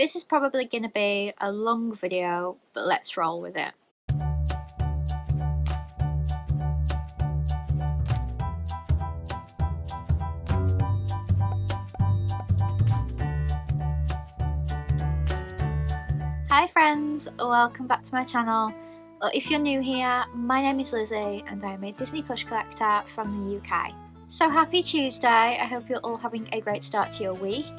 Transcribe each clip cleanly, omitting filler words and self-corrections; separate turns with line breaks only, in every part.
This is probably going to be a long video, but let's roll with it. Hi friends, welcome back to my channel. Well, if you're new here, my name is Lizzie and I'm a Disney Plush collector from the UK. So happy Tuesday, I hope you're all having a great start to your week.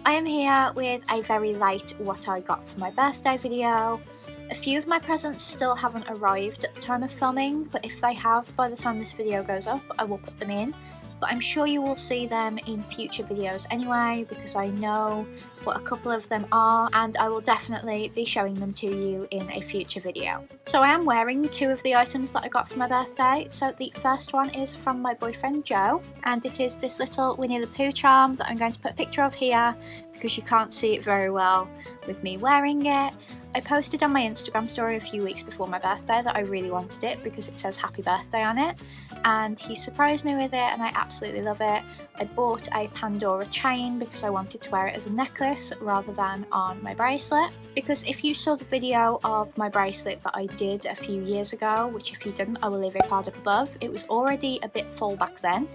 I am here with a very late what I got for my birthday video. A few of my presents still haven't arrived at the time of filming, but if they have by the time this video goes up, I will put them in. But I'm sure you will see them in future videos anyway, because I know what a couple of them are and I will definitely be showing them to you in a future video. So I am wearing two of the items that I got for my birthday. So the first one is from my boyfriend Joe, and it is this little Winnie the Pooh charm that I'm going to put a picture of here because you can't see it very well with me wearing it. I posted on my Instagram story a few weeks before my birthday that I really wanted it because it says happy birthday on it, and he surprised me with it and I absolutely love it. I bought a Pandora chain because I wanted to wear it as a necklace rather than on my bracelet, because if you saw the video of my bracelet that I did a few years ago, which if you didn't I will leave a card up above, it was already a bit full back then.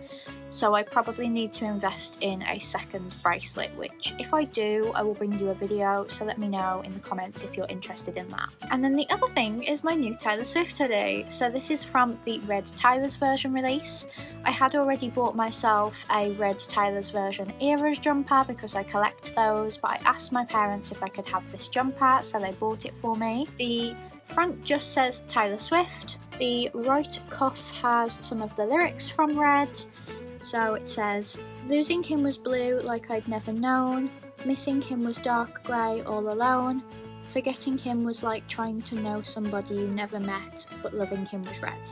So I probably need to invest in a second bracelet, which if I do, I will bring you a video, so let me know in the comments if you're interested in that. And then the other thing is my new Taylor Swift hoodie. So this is from the Red Tyler's Version release. I had already bought myself a Red Tyler's Version Eras jumper because I collect those, but I asked my parents if I could have this jumper, so they bought it for me. The front just says Taylor Swift. The right cuff has some of the lyrics from Red. So it says, losing him was blue like I'd never known, missing him was dark grey all alone, forgetting him was like trying to know somebody you never met, but loving him was red.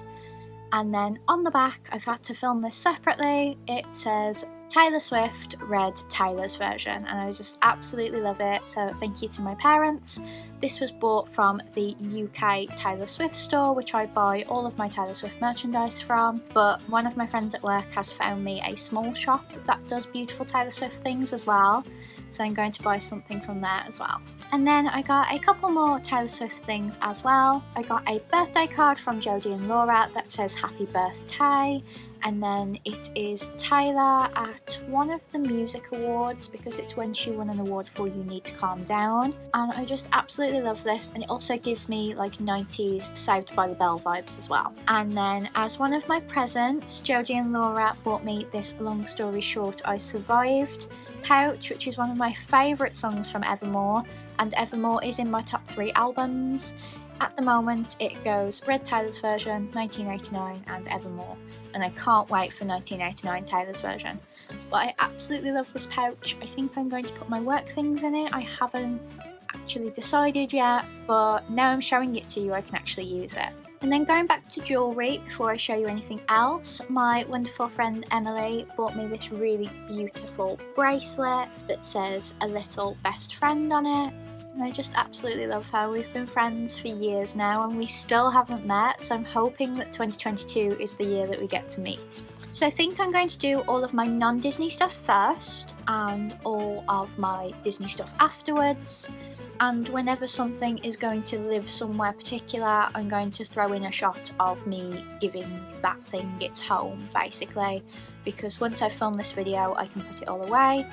And then on the back, I've had to film this separately, it says Taylor Swift Red Tyler's Version, and I just absolutely love it, so thank you to my parents. This was bought from the UK Taylor Swift store, which I buy all of my Taylor Swift merchandise from, but one of my friends at work has found me a small shop that does beautiful Taylor Swift things as well, so I'm going to buy something from there as well. And then I got a couple more Taylor Swift things as well. I got a birthday card from Jodie and Laura that says happy birthday, and then it is Tyler at one of the music awards because it's when she won an award for You Need to Calm Down, and I just absolutely love this, and it also gives me like 90s Saved by the Bell vibes as well. And then as one of my presents, Jodie and Laura bought me this Long Story Short I Survived pouch, which is one of my favourite songs from Evermore, and Evermore is in my top 3 albums. At the moment it goes Red Tyler's Version, 1989 and Evermore, and I can't wait for 1989 Tyler's Version. But I absolutely love this pouch. I think I'm going to put my work things in it. I haven't actually decided yet, but now I'm showing it to you I can actually use it. And then going back to jewellery before I show you anything else, my wonderful friend Emily bought me this really beautiful bracelet that says a little best friend on it. And I just absolutely love her. We've been friends for years now and we still haven't met, so I'm hoping that 2022 is the year that we get to meet. So I think I'm going to do all of my non-Disney stuff first and all of my Disney stuff afterwards. And whenever something is going to live somewhere particular, I'm going to throw in a shot of me giving that thing its home, basically, because once I film this video I can put it all away.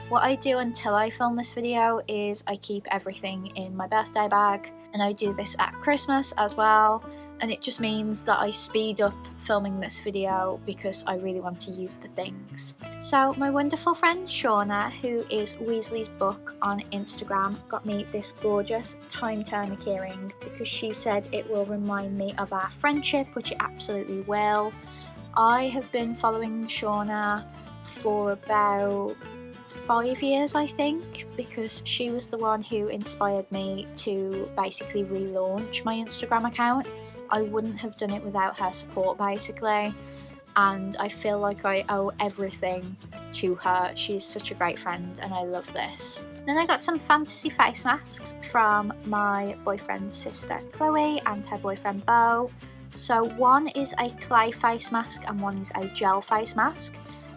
What I do until I film this video is I keep everything in my birthday bag, and I do this at Christmas as well, and it just means that I speed up filming this video because I really want to use the things. So my wonderful friend Shauna, who is Weasley's Book on Instagram, got me this gorgeous time turner keyring because she said it will remind me of our friendship, which it absolutely will. I have been following Shauna for about 5 years I think, because she was the one who inspired me to basically relaunch my Instagram account. I wouldn't have done it without her support basically, and I feel like I owe everything to her. She's such a great friend and I love this. Then I got some fantasy face masks from my boyfriend's sister Chloe and her boyfriend Beau. So one is a clay face mask and one is a gel face mask,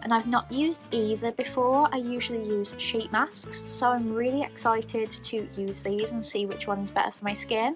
and I've not used either before. I usually use sheet masks, so I'm really excited to use these and see which one is better for my skin.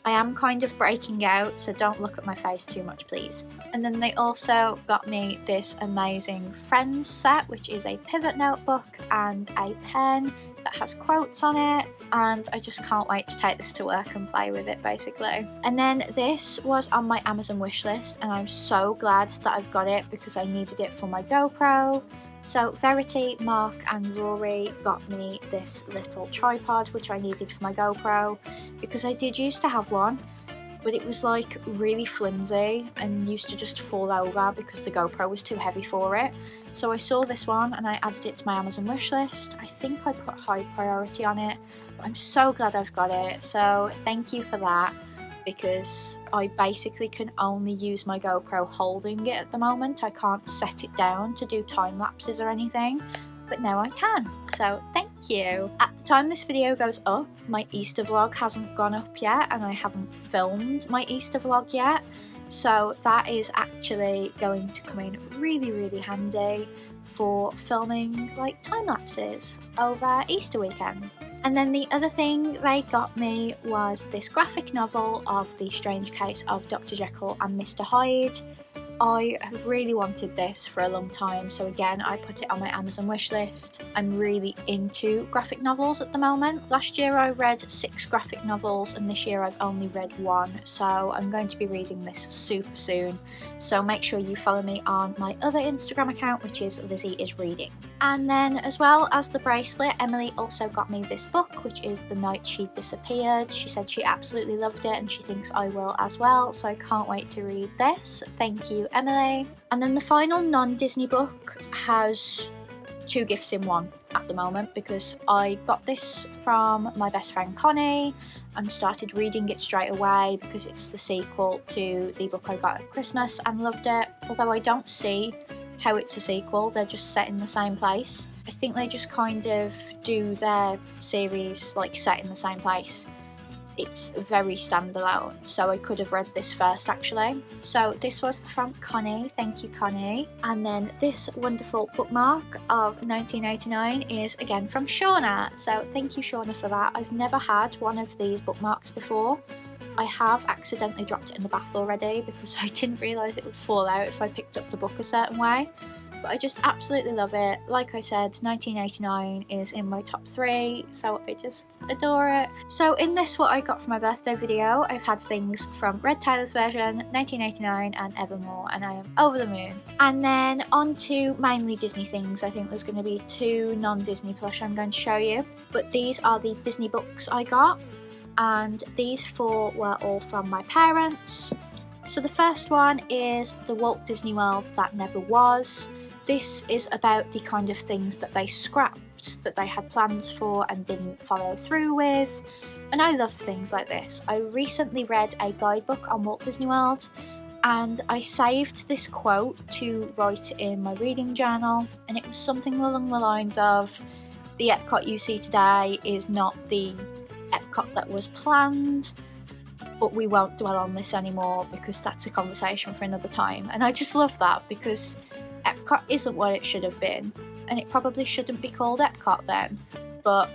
I am kind of breaking out, so don't look at my face too much, please. And then they also got me this amazing Friends set, which is a pivot notebook and a pen that has quotes on it, and I just can't wait to take this to work and play with it, basically. And then this was on my Amazon wishlist, and I'm so glad that I've got it because I needed it for my GoPro. So Verity, Mark and Rory got me this little tripod which I needed for my GoPro, because I did used to have one, but it was like really flimsy and used to just fall over because the GoPro was too heavy for it. So I saw this one and I added it to my Amazon wishlist. I think I put high priority on it, but I'm so glad I've got it, so thank you for that, because I basically can only use my GoPro holding it at the moment. I can't set it down to do time lapses or anything, but now I can, so thank you. At the time this video goes up, my Easter vlog hasn't gone up yet and I haven't filmed my Easter vlog yet, so that is actually going to come in really handy for filming like time lapses over Easter weekend. And then the other thing they got me was this graphic novel of The Strange Case of Dr. Jekyll and Mr. Hyde. I have really wanted this for a long time, so again I put it on my Amazon wishlist. I'm really into graphic novels at the moment. Last year I read 6 graphic novels and this year I've only read 1, so I'm going to be reading this super soon. So make sure you follow me on my other Instagram account, which is Lizzie is Reading. And then as well as the bracelet, Emily also got me this book, which is The Night She Disappeared. She said she absolutely loved it and she thinks I will as well, so I can't wait to read this. Thank you, Emily. And then the final non-Disney book has 2 gifts in one at the moment, because I got this from my best friend Connie and started reading it straight away because it's the sequel to the book I got at Christmas and loved it. Although I don't see how it's a sequel, they're just set in the same place. I think they just kind of do their series like set in the same place. It's very standalone, so I could have read this first actually. So this was from Connie, thank you Connie. And then this wonderful bookmark of 1989 is again from Shauna, so thank you Shauna for that. I've never had one of these bookmarks before. I have accidentally dropped it in the bath already because I didn't realise it would fall out if I picked up the book a certain way. But I just absolutely love it. Like I said, 1989 is in my top 3, so I just adore it. So in this what I got for my birthday video, I've had things from Red Taylor's version, 1989 and Evermore, and I am over the moon. And then on to mainly Disney things. I think there's going to be 2 non-Disney plush I'm going to show you. But these are the Disney books I got, and these 4 were all from my parents. So the first one is The Walt Disney World That Never Was. This is about the kind of things that they scrapped, that they had plans for and didn't follow through with. And I love things like this. I recently read a guidebook on Walt Disney World and I saved this quote to write in my reading journal, and it was something along the lines of, the Epcot you see today is not the Epcot that was planned, but we won't dwell on this anymore because that's a conversation for another time. And I just love that because Epcot isn't what it should have been, and it probably shouldn't be called Epcot then, but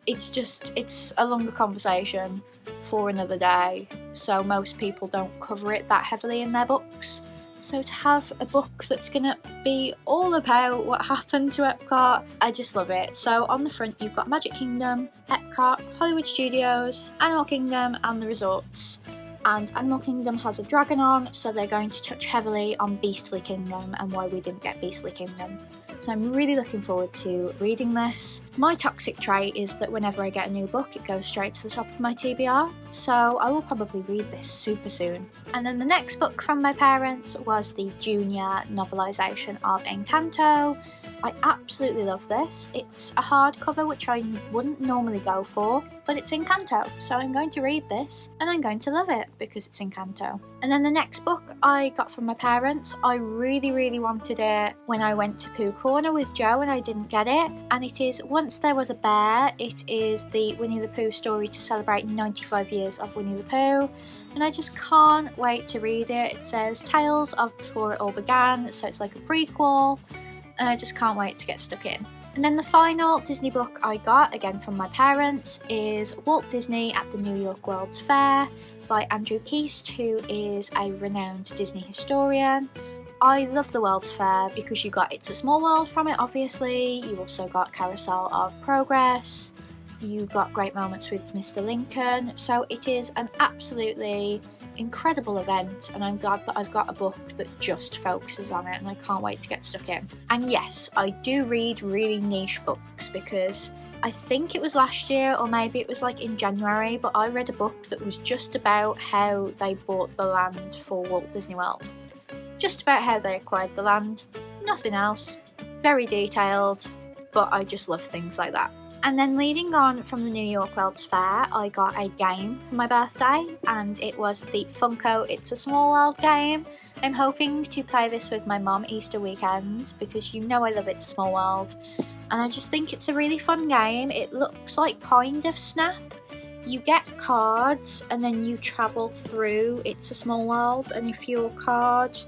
it's a longer conversation for another day, so most people don't cover it that heavily in their books. So to have a book that's gonna be all about what happened to Epcot, I just love it. So on the front you've got Magic Kingdom, Epcot, Hollywood Studios, Animal Kingdom and the resorts. And Animal Kingdom has a dragon on, so they're going to touch heavily on Beastly Kingdom and why we didn't get Beastly Kingdom. So I'm really looking forward to reading this. My toxic trait is that whenever I get a new book, it goes straight to the top of my TBR, so I will probably read this super soon. And then the next book from my parents was the junior novelisation of Encanto. I absolutely love this. It's a hardcover, which I wouldn't normally go for, but it's Encanto, so I'm going to read this and I'm going to love it because it's Encanto. And then the next book I got from my parents, I really wanted it when I went to Pooh Corner with Joe and I didn't get it, and it is Once There Was a Bear. It is the Winnie the Pooh story to celebrate 95 years of Winnie the Pooh, and I just can't wait to read it. It says Tales of Before It All Began, so it's like a prequel. and I just can't wait to get stuck in. And then the final Disney book I got, again from my parents, is Walt Disney at the New York World's Fair by Andrew Keast, who is a renowned Disney historian. I love the World's Fair because you got It's a Small World from it, obviously. You also got Carousel of Progress. You got great moments with Mr. Lincoln. So it is an absolutely incredible event, and I'm glad that I've got a book that just focuses on it, and I can't wait to get stuck in. And yes, I do read really niche books, because I think it was last year, or maybe it was like in January, but I read a book that was just about how they bought the land for Walt Disney World. Just about how they acquired the land, nothing else. Very detailed, but I just love things like that. And then leading on from the New York World's Fair, I got a game for my birthday, and it was the Funko It's a Small World game. I'm hoping to play this with my mum Easter weekend, because you know I love It's a Small World, and I just think it's a really fun game. It looks like kind of Snap. You get cards and then you travel through It's a Small World, and if your card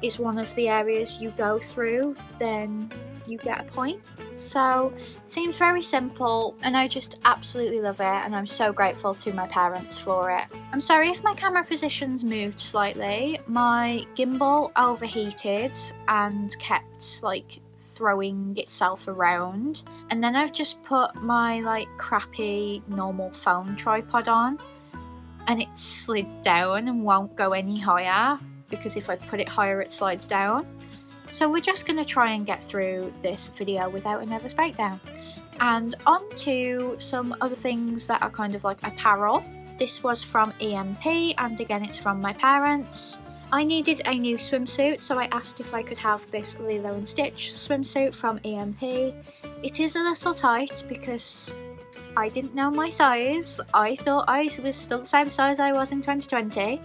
is one of the areas you go through, then you get a point. So it seems very simple, and I just absolutely love it, and I'm so grateful to my parents for it. I'm sorry if my camera position's moved slightly. My gimbal overheated and kept like throwing itself around, and then I've just put my like crappy normal phone tripod on, and it slid down and won't go any higher, because if I put it higher it slides down. So we're just going to try and get through this video without a nervous breakdown. And on to some other things that are kind of like apparel. This was from EMP, and again it's from my parents. I needed a new swimsuit, so I asked if I could have this Lilo and Stitch swimsuit from EMP. It is a little tight because I didn't know my size. I thought I was still the same size I was in 2020,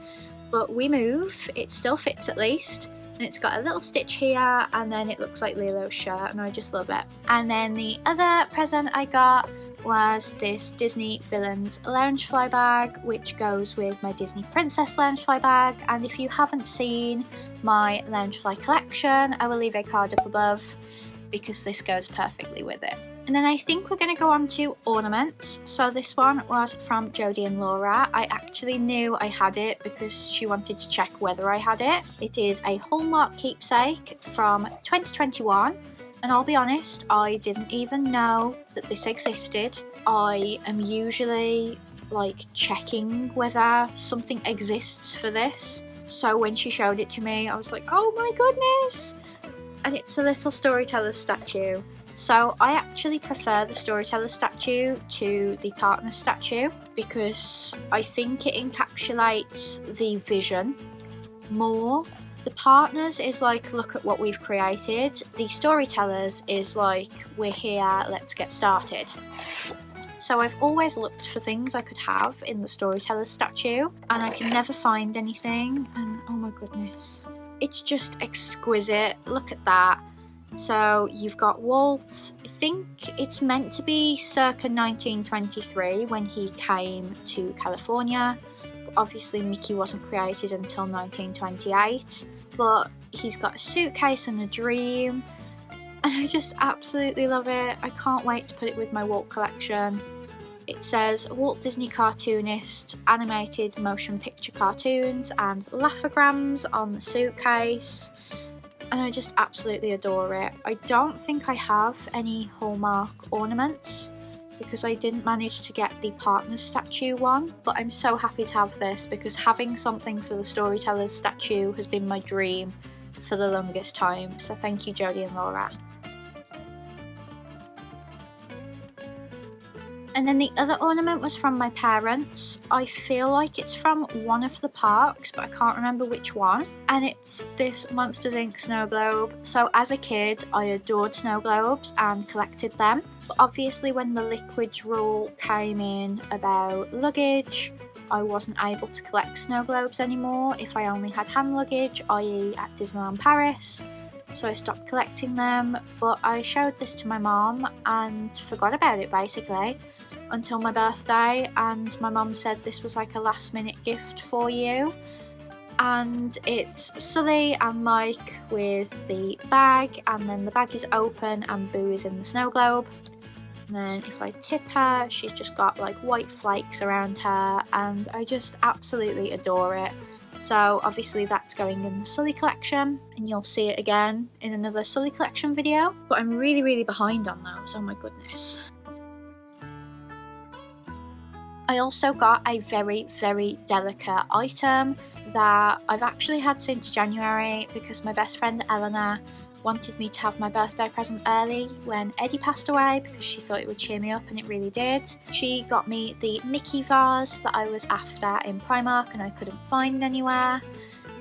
but we move, it still fits at least. And it's got a little stitch here, and then it looks like Lilo's shirt, and I just love it. And then the other present I got was this Disney Villains Loungefly bag, which goes with my Disney Princess Loungefly bag. And if you haven't seen my Loungefly collection, I will leave a card up above, because this goes perfectly with it. And then I think we're going to go on to ornaments. So this one was from Jodie and Laura. I actually knew I had it because she wanted to check whether I had it. It is a Hallmark keepsake from 2021. And I'll be honest, I didn't even know that this existed. I am usually like checking whether something exists for this. So when she showed it to me, I was like, oh my goodness! And it's a little Storyteller statue. So I actually prefer the Storyteller statue to the partner statue, because I think it encapsulates the vision more. The partners is like, look at what we've created. The Storytellers is like, we're here, let's get started. So I've always looked for things I could have in the Storyteller statue, and I can never find anything, and oh my goodness. It's just exquisite, look at that. So you've got Walt. I think it's meant to be circa 1923 when he came to California. But obviously Mickey wasn't created until 1928. But he's got a suitcase and a dream. And I just absolutely love it. I can't wait to put it with my Walt collection. It says Walt Disney cartoonist, animated motion picture cartoons and laughograms on the suitcase. And I just absolutely adore it. I don't think I have any Hallmark ornaments because I didn't manage to get the partner statue one, but I'm so happy to have this because having something for the Storyteller's statue has been my dream for the longest time. So thank you, Jodie and Laura. And then the other ornament was from my parents. I feel like it's from one of the parks, but I can't remember which one. And it's this Monsters Inc. snow globe. So as a kid, I adored snow globes and collected them. But obviously when the liquids rule came in about luggage, I wasn't able to collect snow globes anymore if I only had hand luggage, i.e. at Disneyland Paris. So I stopped collecting them, but I showed this to my mom and forgot about it basically until my birthday, and my mum said this was like a last minute gift for you. and it's Sulley and Mike with the bag, and then the bag is open and Boo is in the snow globe. And then if I tip her, she's just got like white flakes around her, and I just absolutely adore it. So obviously that's going in the Sulley collection, and you'll see it again in another Sulley collection video. But I'm really behind on those, oh my goodness. I also got a very delicate item that I've actually had since January, because my best friend Eleanor wanted me to have my birthday present early when Eddie passed away, because she thought it would cheer me up, and it really did. She got me the Mickey vase that I was after in Primark and I couldn't find anywhere,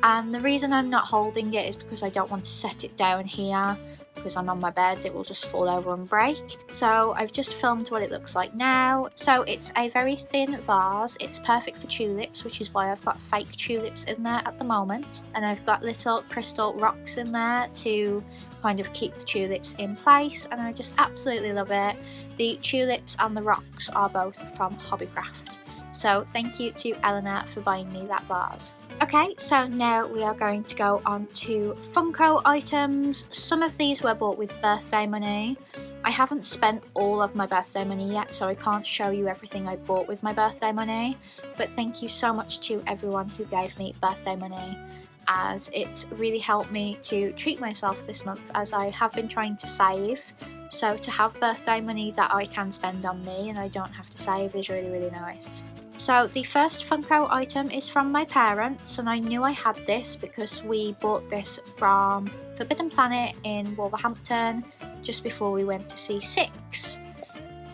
and the reason I'm not holding it is because I don't want to set it down here, because I'm on my bed, it will just fall over and break. So I've just filmed what it looks like now. So it's a very thin vase, it's perfect for tulips, which is why I've got fake tulips in there at the moment, and I've got little crystal rocks in there to kind of keep the tulips in place, and I just absolutely love it. The tulips and the rocks are both from Hobbycraft, so thank you to Eleanor for buying me that vase. Okay, so now we are going to go on to Funko items. Some of these were bought with birthday money. I haven't spent all of my birthday money yet, so I can't show you everything I bought with my birthday money, but thank you so much to everyone who gave me birthday money, as it really helped me to treat myself this month, as I have been trying to save. So to have birthday money that I can spend on me and I don't have to save is really nice. So the first Funko item is from my parents, and I knew I had this because we bought this from Forbidden Planet in Wolverhampton just before we went to see Six,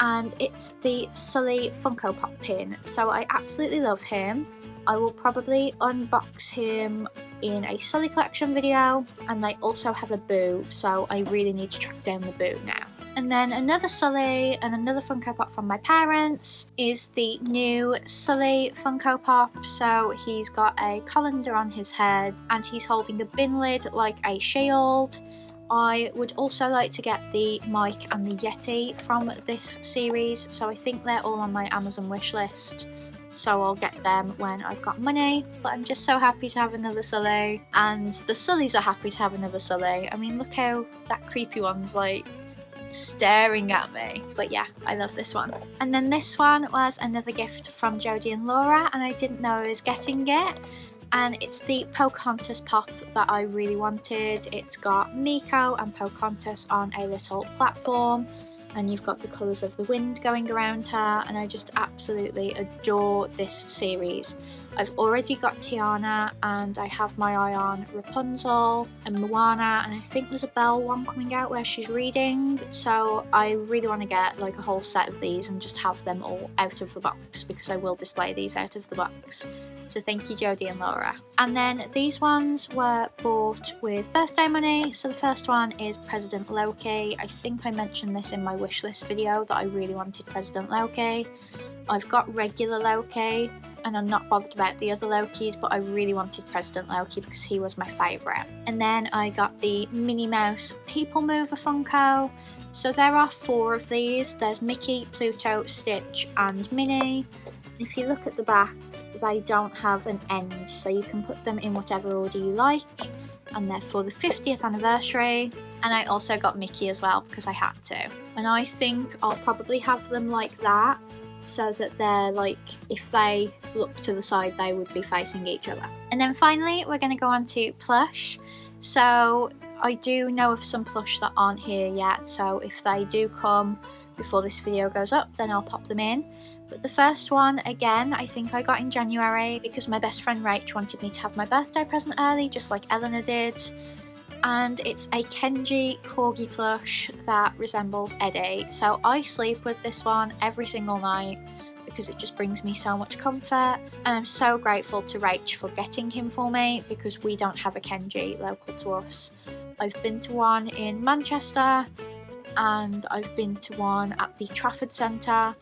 and it's the Sulley Funko Pop pin. So I absolutely love him. I will probably unbox him in a Sulley collection video, and they also have a Boo, so I really need to track down the Boo now. And then another Sulley and another Funko Pop from my parents is the new Sulley Funko Pop. So he's got a colander on his head and he's holding a bin lid like a shield. I would also like to get the Mike and the Yeti from this series, so I think they're all on my Amazon wish list. So I'll get them when I've got money, but I'm just so happy to have another Sulley, and the Sulleys are happy to have another Sulley. I mean, look how that creepy one's like staring at me, but yeah, I love this one. And then this one was another gift from Jodie and Laura, and I didn't know I was getting it, and it's the Pocahontas pop that I really wanted. It's got Miko and Pocahontas on a little platform, and you've got the colours of the wind going around her, and I just absolutely adore this series. I've already got Tiana, and I have my eye on Rapunzel and Moana, and I think there's a Belle one coming out where she's reading, so I really want to get like a whole set of these and just have them all out of the box, because I will display these out of the box. So thank you, Jodie and Laura. And then these ones were bought with birthday money. So the first one is President Loki. I think I mentioned this in my wishlist video that I really wanted President Loki. I've got regular Loki, and I'm not bothered about the other Lokis, but I really wanted President Loki because he was my favourite. And then I got the Minnie Mouse People Mover Funko. So there are 4 of these. There's Mickey, Pluto, Stitch and Minnie. If you look at the back, they don't have an end, so you can put them in whatever order you like, and they're for the 50th anniversary. And I also got Mickey as well because I had to. And I think I'll probably have them like that, so that they're like, if they look to the side, they would be facing each other. And then finally, we're going to go on to plush. So I do know of some plush that aren't here yet, so if they do come before this video goes up, then I'll pop them in. But the first one, again, I think I got in January because my best friend Rach wanted me to have my birthday present early, just like Eleanor did. And it's a Kenji Corgi plush that resembles Eddie. So I sleep with this one every single night because it just brings me so much comfort. And I'm so grateful to Rach for getting him for me because we don't have a Kenji local to us. I've been to one in Manchester and I've been to one at the Trafford Centre,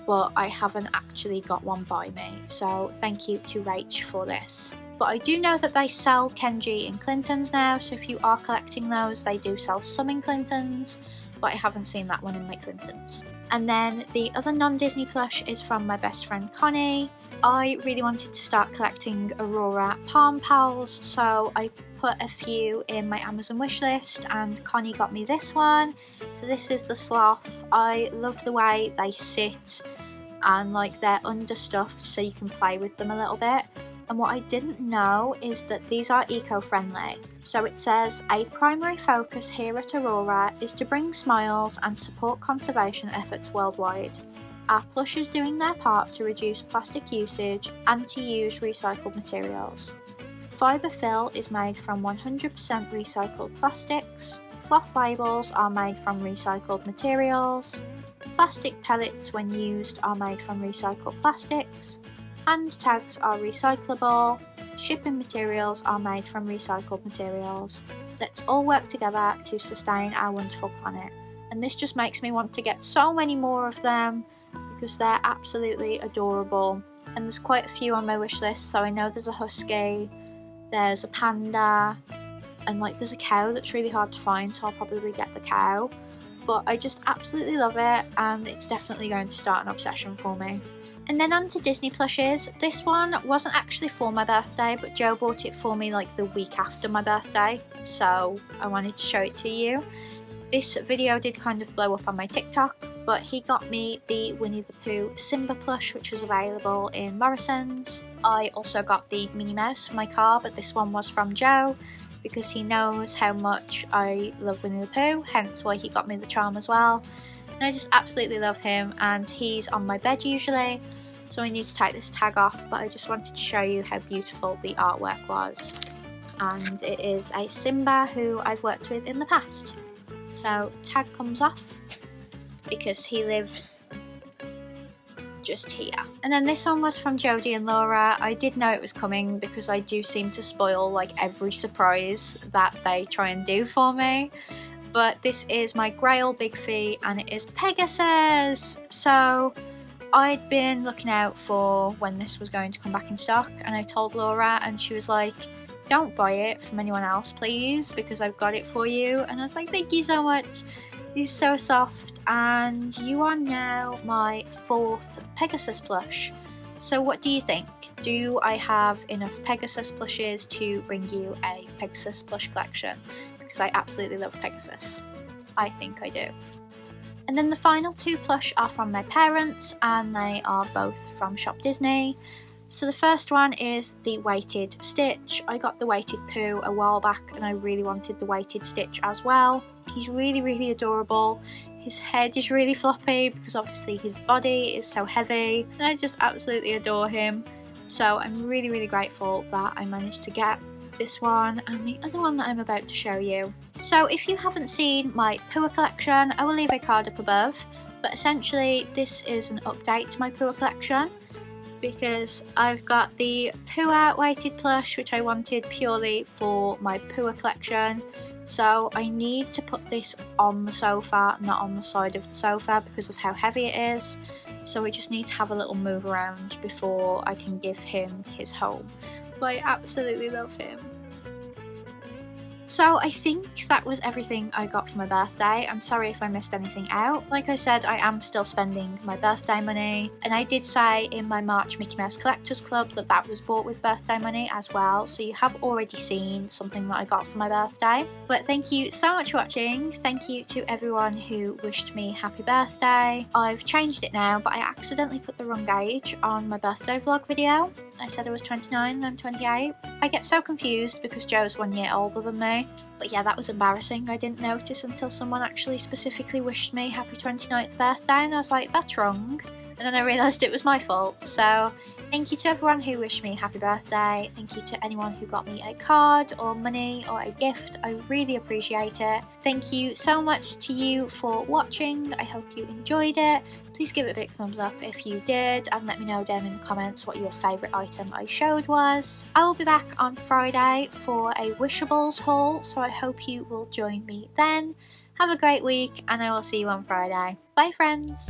but I haven't actually got one by me, so thank you to Rach for this. But I do know that they sell Kenji in Clintons now, so if you are collecting those, they do sell some in Clintons, but I haven't seen that one in my Clintons. And then the other non-Disney plush is from my best friend Connie. I really wanted to start collecting Aurora Palm Pals, so I put a few in my Amazon wishlist and Connie got me this one. So this is the sloth. I love the way they sit and like they're understuffed so you can play with them a little bit. And what I didn't know is that these are eco-friendly. So it says, a primary focus here at Aurora is to bring smiles and support conservation efforts worldwide. Our plush is doing their part to reduce plastic usage and to use recycled materials. Fibre fill is made from 100% recycled plastics. Cloth labels are made from recycled materials. Plastic pellets when used are made from recycled plastics. Hand tags are recyclable. Shipping materials are made from recycled materials. Let's all work together to sustain our wonderful planet. And this just makes me want to get so many more of them because they're absolutely adorable. And there's quite a few on my wish list, so I know there's a husky, there's a panda, and like there's a cow that's really hard to find, so I'll probably get the cow. But I just absolutely love it, and it's definitely going to start an obsession for me. And then on to Disney plushes. This one wasn't actually for my birthday, but Joe bought it for me like the week after my birthday, so I wanted to show it to you. This video did kind of blow up on my TikTok, but he got me the Winnie the Pooh Simba plush, which was available in Morrison's. I also got the Minnie Mouse for my car, but this one was from Joe because he knows how much I love Winnie the Pooh, hence why he got me the charm as well. And I just absolutely love him, and he's on my bed usually, so I need to take this tag off, but I just wanted to show you how beautiful the artwork was. And it is a Simba who I've worked with in the past. So tag comes off because he lives just here. And then this one was from Jodie and Laura. I did know it was coming because I do seem to spoil like every surprise that they try and do for me. But this is my Grail Big Fee and it is Pegasus. So I'd been looking out for when this was going to come back in stock, and I told Laura and she was like, don't buy it from anyone else please, because I've got it for you. And I was like, thank you so much. He's so soft, and you are now my 4th Pegasus plush. So what do you think? Do I have enough Pegasus plushes to bring you a Pegasus plush collection? Because I absolutely love Pegasus. I think I do. And then the final 2 plush are from my parents, and they are both from Shop Disney. So the first one is the weighted Stitch. I got the weighted Pooh a while back and I really wanted the weighted Stitch as well. He's really, really adorable. His head is really floppy because obviously his body is so heavy, and I just absolutely adore him. So I'm really, really grateful that I managed to get this one and the other one that I'm about to show you. So if you haven't seen my Pooh collection, I will leave a card up above, but essentially this is an update to my Pooh collection, because I've got the Pooh weighted plush which I wanted purely for my Pooh collection. So I need to put this on the sofa, not on the side of the sofa because of how heavy it is. So we just need to have a little move around before I can give him his home. But I absolutely love him. So I think that was everything I got for my birthday. I'm sorry if I missed anything out. Like I said, I am still spending my birthday money, and I did say in my March Mickey Mouse Collectors Club that that was bought with birthday money as well, so you have already seen something that I got for my birthday. But thank you so much for watching. Thank you to everyone who wished me happy birthday. I've changed it now, but I accidentally put the wrong age on my birthday vlog video. I said I was 29 and I'm 28. I get so confused because Joe's 1 year older than me. But yeah, that was embarrassing. I didn't notice until someone actually specifically wished me happy 29th birthday, and I was like, that's wrong. And then I realised it was my fault. So thank you to everyone who wished me happy birthday. Thank you to anyone who got me a card or money or a gift. I really appreciate it. Thank you so much to you for watching. I hope you enjoyed it. Please give it a big thumbs up if you did, and let me know down in the comments what your favourite item I showed was. I will be back on Friday for a Wishables haul, so I hope you will join me then. Have a great week, and I will see you on Friday. Bye friends!